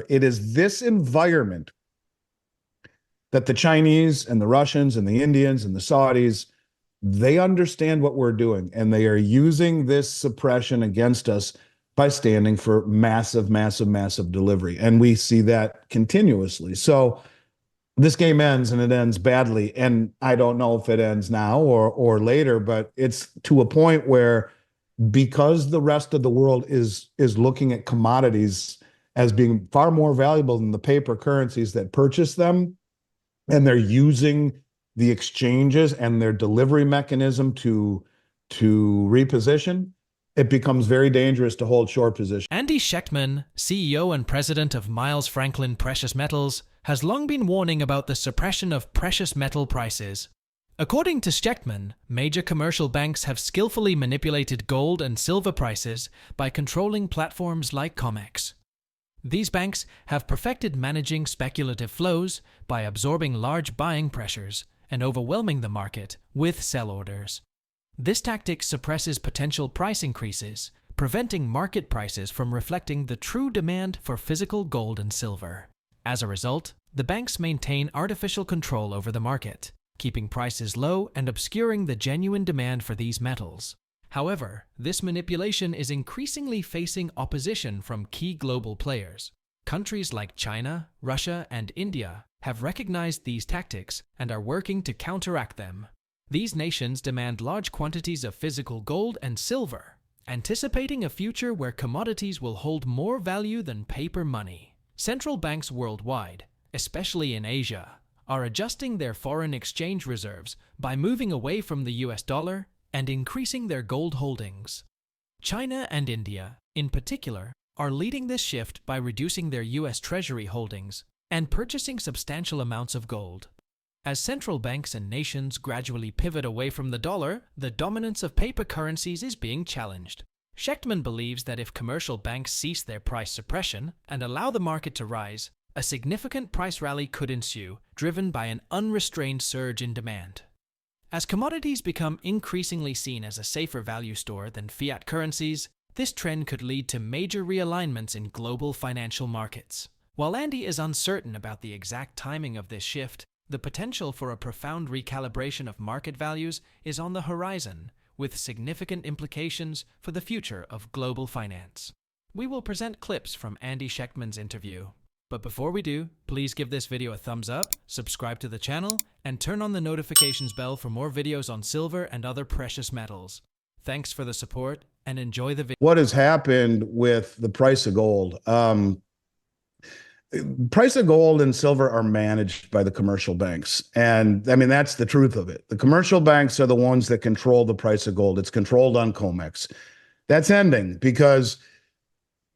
It is this environment that the Chinese and the Russians and the Indians and the Saudis, they understand what we're doing, and they are using this suppression against us by standing for massive, massive, massive delivery. And we see that continuously. So this game ends, and it ends badly. And I don't know if it ends now or later, but it's to a point where, because the rest of the world is looking at commodities as being far more valuable than the paper currencies that purchase them, and they're using the exchanges and their delivery mechanism to reposition, it becomes very dangerous to hold short positions. Andy Shechtman, CEO and president of Miles Franklin Precious Metals, has long been warning about the suppression of precious metal prices. According to Shechtman, major commercial banks have skillfully manipulated gold and silver prices by controlling platforms like COMEX. These banks have perfected managing speculative flows by absorbing large buying pressures and overwhelming the market with sell orders. This tactic suppresses potential price increases, preventing market prices from reflecting the true demand for physical gold and silver. As a result, the banks maintain artificial control over the market, keeping prices low and obscuring the genuine demand for these metals. However, this manipulation is increasingly facing opposition from key global players. Countries like China, Russia, and India have recognized these tactics and are working to counteract them. These nations demand large quantities of physical gold and silver, anticipating a future where commodities will hold more value than paper money. Central banks worldwide, especially in Asia, are adjusting their foreign exchange reserves by moving away from the US dollar and increasing their gold holdings. China and India, in particular, are leading this shift by reducing their US Treasury holdings and purchasing substantial amounts of gold. As central banks and nations gradually pivot away from the dollar, the dominance of paper currencies is being challenged. Shechtman believes that if commercial banks cease their price suppression and allow the market to rise, a significant price rally could ensue, driven by an unrestrained surge in demand. As commodities become increasingly seen as a safer value store than fiat currencies, this trend could lead to major realignments in global financial markets. While Andy is uncertain about the exact timing of this shift, the potential for a profound recalibration of market values is on the horizon, with significant implications for the future of global finance. We will present clips from Andy Shechtman's interview. But before we do, please give this video a thumbs up, subscribe to the channel, and turn on the notifications bell for more videos on silver and other precious metals. Thanks for the support, and enjoy the video. What has happened with the price of gold? Price of gold and silver are managed by the commercial banks. And I mean, that's the truth of it. The commercial banks are the ones that control the price of gold. It's controlled on COMEX. That's ending because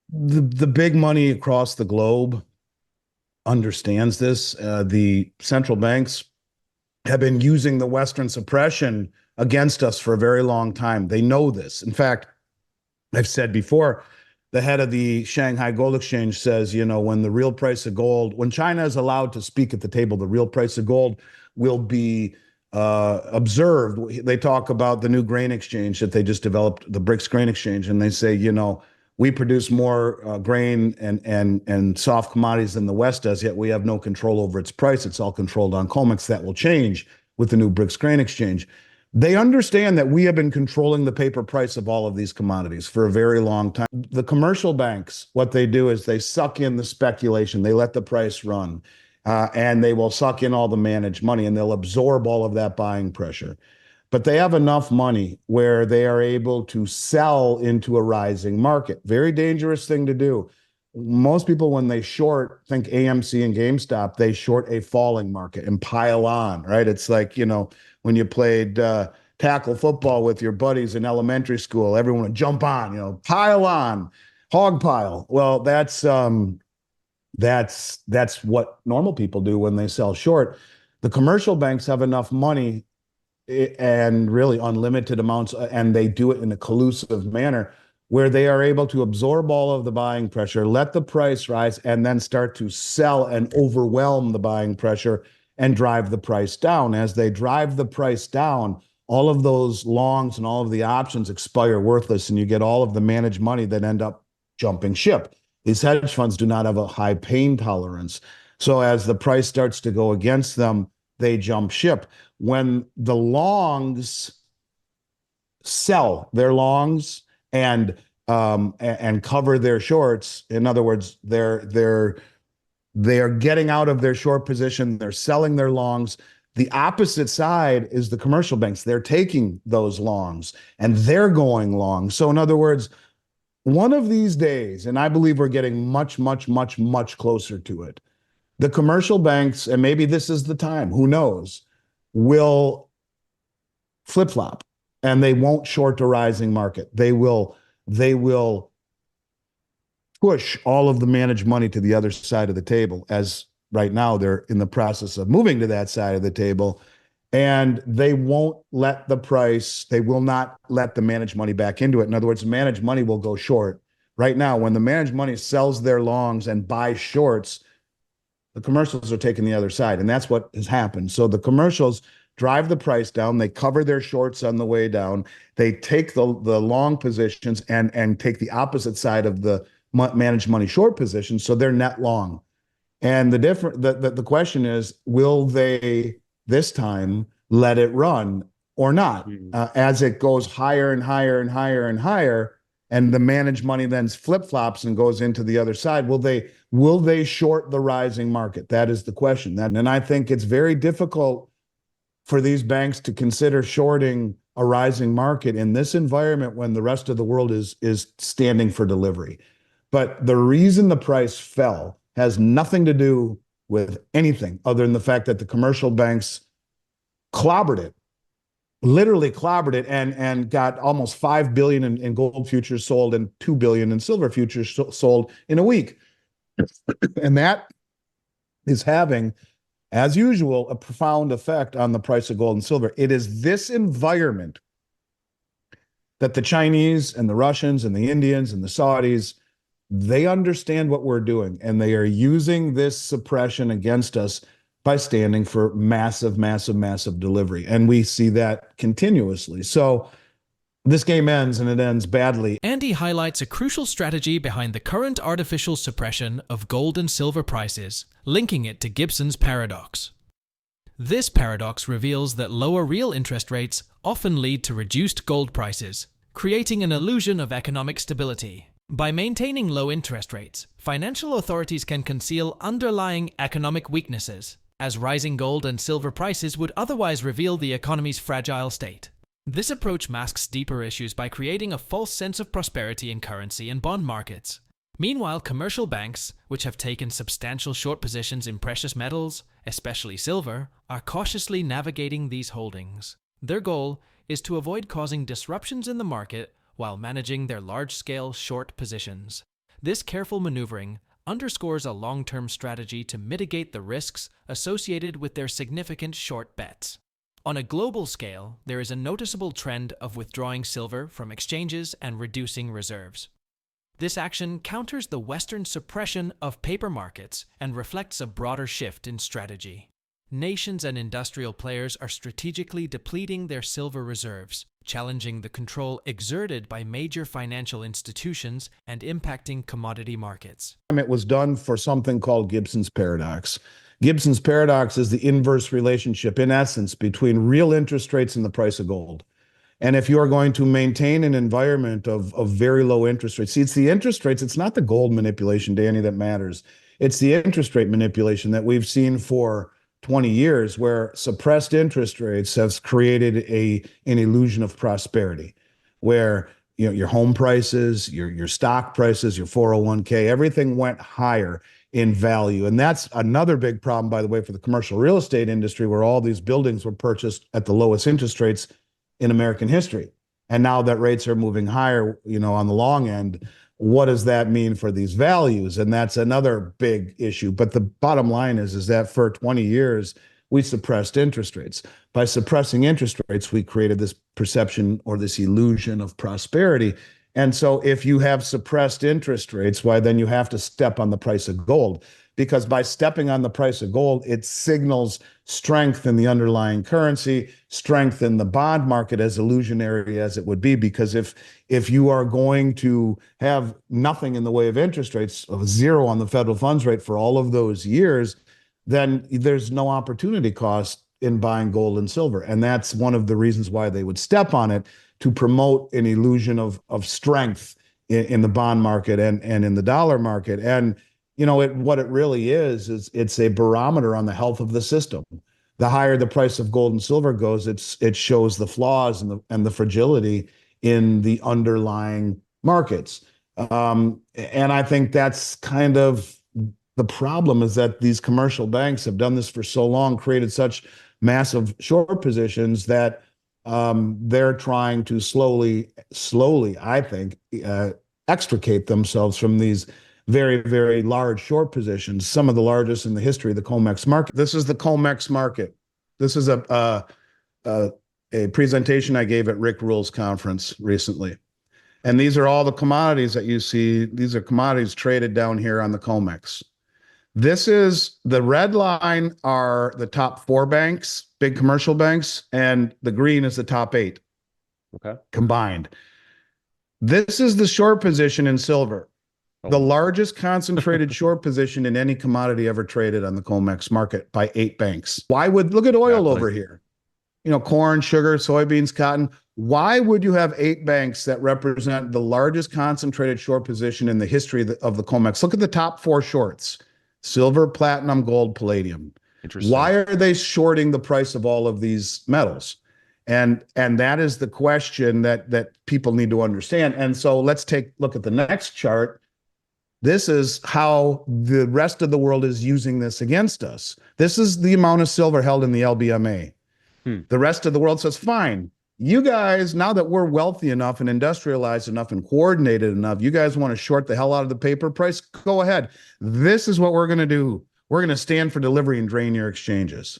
the big money across the globe understands this. The central banks have been using the Western suppression against us for a very long time. They know this. In fact, I've said before, the head of the Shanghai Gold Exchange says, you know, when the real price of gold, when China is allowed to speak at the table, the real price of gold will be observed. They talk about the new grain exchange that they just developed, the BRICS grain exchange, and they say, you know, we produce more grain and soft commodities than the West does, yet we have no control over its price. It's all controlled on COMEX. That will change with the new BRICS grain exchange. They understand that we have been controlling the paper price of all of these commodities for a very long time. The commercial banks, what they do is they suck in the speculation. They let the price run, and they will suck in all the managed money, and they'll absorb all of that buying pressure. But they have enough money where they are able to sell into a rising market. Very dangerous thing to do. Most people, when they short, think AMC and GameStop, they short a falling market and pile on, right? It's like, you know, when you played tackle football with your buddies in elementary school, everyone would jump on, you know, pile on, hog pile. Well, that's what normal people do when they sell short. The commercial banks have enough money and really unlimited amounts, and they do it in a collusive manner where they are able to absorb all of the buying pressure, let the price rise, and then start to sell and overwhelm the buying pressure and drive the price down. As they drive the price down, all of those longs and all of the options expire worthless, and you get all of the managed money that end up jumping ship. These hedge funds do not have a high pain tolerance. So as the price starts to go against them, they jump ship. When the longs sell their longs and cover their shorts, in other words, they are getting out of their short position, they're selling their longs. The opposite side is the commercial banks. They're taking those longs and they're going long. So in other words, one of these days, and I believe we're getting much, much, much, much closer to it, the commercial banks, and maybe this is the time, who knows, will flip-flop and they won't short a rising market. They will push all of the managed money to the other side of the table, as right now they're in the process of moving to that side of the table, and they won't let the price, they will not let the managed money back into it. In other words, managed money will go short. Right now, when the managed money sells their longs and buys shorts, the commercials are taking the other side, and that's what has happened. So the commercials drive the price down, they cover their shorts on the way down, they take the long positions and take the opposite side of the managed money short position, so they're net long. And the question is, will they this time let it run or not? As it goes higher and higher and higher and higher, and the managed money then flip-flops and goes into the other side, will they short the rising market? That is the question. And I think it's very difficult for these banks to consider shorting a rising market in this environment when the rest of the world is standing for delivery. But the reason the price fell has nothing to do with anything other than the fact that the commercial banks clobbered it, literally clobbered it, and got almost $5 billion in gold futures sold and $2 billion in silver futures sold in a week. And that is having, as usual, a profound effect on the price of gold and silver. It is this environment that the Chinese and the Russians and the Indians and the Saudis, they understand what we're doing, and they are using this suppression against us by standing for massive, massive, massive delivery. And we see that continuously. So this game ends, and it ends badly. Andy highlights a crucial strategy behind the current artificial suppression of gold and silver prices, linking it to Gibson's paradox. This paradox reveals that lower real interest rates often lead to reduced gold prices, creating an illusion of economic stability. By maintaining low interest rates, financial authorities can conceal underlying economic weaknesses, as rising gold and silver prices would otherwise reveal the economy's fragile state. This approach masks deeper issues by creating a false sense of prosperity in currency and bond markets. Meanwhile, commercial banks, which have taken substantial short positions in precious metals, especially silver, are cautiously navigating these holdings. Their goal is to avoid causing disruptions in the market while managing their large-scale short positions. This careful maneuvering underscores a long-term strategy to mitigate the risks associated with their significant short bets. On a global scale, there is a noticeable trend of withdrawing silver from exchanges and reducing reserves. This action counters the Western suppression of paper markets and reflects a broader shift in strategy. Nations and industrial players are strategically depleting their silver reserves, challenging the control exerted by major financial institutions and impacting commodity markets. It was done for something called Gibson's paradox. Gibson's paradox is the inverse relationship, in essence, between real interest rates and the price of gold. And if you are going to maintain an environment of very low interest rates, see, it's the interest rates, it's not the gold manipulation, Danny, that matters. It's the interest rate manipulation that we've seen for 20 years, where suppressed interest rates have created an illusion of prosperity, where your home prices, your stock prices, your 401k, everything went higher in value. And that's another big problem, by the way, for the commercial real estate industry, where all these buildings were purchased at the lowest interest rates in American history. And now that rates are moving higher, on the long end, what does that mean for these values? And that's another big issue. But the bottom line is that for 20 years, we suppressed interest rates. By suppressing interest rates, we created this perception or this illusion of prosperity. And so if you have suppressed interest rates, why then you have to step on the price of gold, because by stepping on the price of gold, it signals strength in the underlying currency, strength in the bond market, as illusionary as it would be. Because if you are going to have nothing in the way of interest rates, of zero on the federal funds rate for all of those years, then there's no opportunity cost in buying gold and silver. And that's one of the reasons why they would step on it, to promote an illusion of strength in the bond market and in the dollar market. And what it really is it's a barometer on the health of the system. The higher the price of gold and silver goes, it shows the flaws and the fragility in the underlying markets. And I think that's kind of the problem, is that these commercial banks have done this for so long, created such massive short positions, that they're trying to slowly, I think, extricate themselves from these very, very large short positions, some of the largest in the history of the COMEX market. This is the COMEX market. This is a presentation I gave at Rick Rule's conference recently. And these are all the commodities that you see. These are commodities traded down here on the COMEX. This is the red line are the top 4 banks, big commercial banks, and the green is the top 8 combined. This is the short position in silver, the largest concentrated short position in any commodity ever traded on the COMEX market by 8 banks. Look at oil over here, corn, sugar, soybeans, cotton. Why would you have 8 banks that represent the largest concentrated short position in the history of the COMEX? Look at the top 4 shorts: silver, platinum, gold, palladium. Interesting. Why are they shorting the price of all of these metals? And that is the question that people need to understand. And so let's look at the next chart. This is how the rest of the world is using this against us. This is the amount of silver held in the LBMA. The rest of the world says, fine, you guys, now that we're wealthy enough and industrialized enough and coordinated enough, you guys want to short the hell out of the paper price? Go ahead. This is what we're going to do. We're going to stand for delivery and drain your exchanges.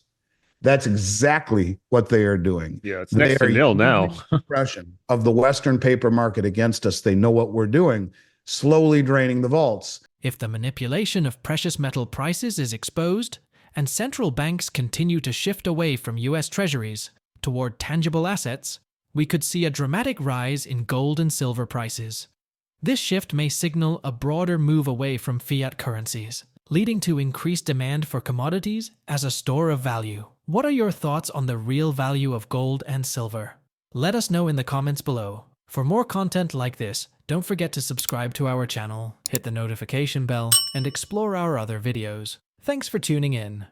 That's exactly what they are doing. Yeah, it's next to nil now. Suppression of the Western paper market against us. They know what we're doing, slowly draining the vaults. If the manipulation of precious metal prices is exposed, and central banks continue to shift away from US Treasuries toward tangible assets, we could see a dramatic rise in gold and silver prices. This shift may signal a broader move away from fiat currencies, leading to increased demand for commodities as a store of value. What are your thoughts on the real value of gold and silver? Let us know in the comments below. For more content like this, don't forget to subscribe to our channel, hit the notification bell, and explore our other videos. Thanks for tuning in.